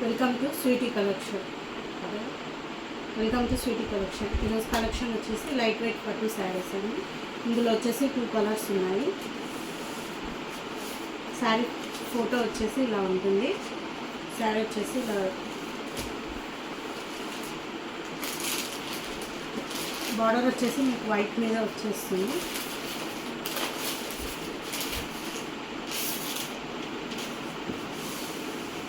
Welcome to Sweety collection. ఈరోజు collection వచ్చేసి light weight పట్టు శారీస్ అండి. ఇందులో వచ్చేసి 2 కలర్స్ ఉన్నాయి. శారీ ఫోటో వచ్చేసి ఇలా ఉంటుంది. శారీ వచ్చేసి ఇలా బార్డర్ వచ్చేసి మీకు వైట్ మీద వచ్చేస్తుంది.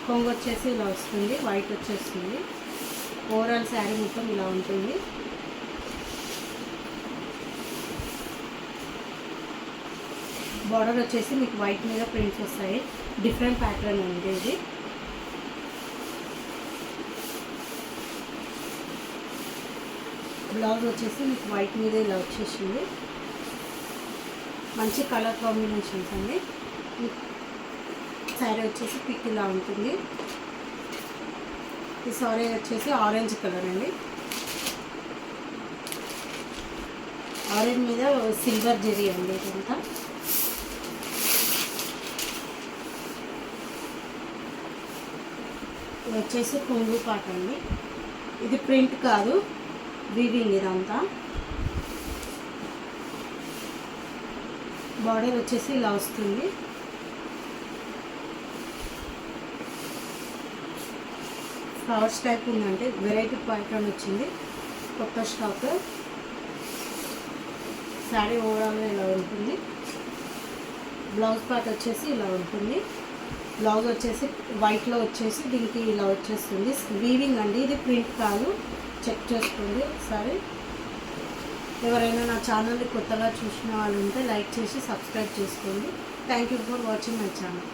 కొంగు వచ్చేసి ఇలా వస్తుంది, వైట్ వచ్చేస్తుంది. ఓవరాల్ శారీ మొత్తం ఇలా ఉంటుంది. బార్డర్ వచ్చేసి మీకు వైట్ మీద ప్రింట్స్ వస్తాయి. డిఫరెంట్ ప్యాటర్న్ ఉంది ఇది. బ్లౌజ్ వచ్చేసి మీకు వైట్ మీద ఇలా వచ్చేసింది. మంచి కలర్ కాంబినేషన్స్ అండి. శారీ వచ్చేసి పిక్ ఇలా ఉంటుంది. ఈ సారీ వచ్చేసి ఆరెంజ్ కలర్ అండి. ఆరెంజ్ మీద సిల్వర్ జరీ అండి. ఇదంతా ఇది వచ్చేసి కొంగు పాట అండి. ఇది ప్రింట్ కాదు, వీవింగ్. ఇదంతా బార్డర్ వచ్చేసి ఇలా వస్తుంది. ఫ్లవర్స్ టైప్ ఉందంటే వెరైటీ ప్యాటర్న్ వచ్చింది, కొత్త స్టాక్. శారీ ఓవరాల్గా ఇలా ఉంటుంది. బ్లౌజ్ పార్ట్ వచ్చేసి ఇలా ఉంటుంది. బ్లౌజ్ వచ్చేసి వైట్లో వచ్చేసి దీనికి ఇలా వచ్చేస్తుంది. వీవింగ్ అండి, ఇది ప్రింట్ కాదు. చెక్ చేసుకోండి ఒకసారి. ఎవరైనా నా ఛానల్ని కొత్తగా చూసిన వాళ్ళు ఉంటే లైక్ చేసి సబ్స్క్రైబ్ చేసుకోండి. Thank you for watching my channel.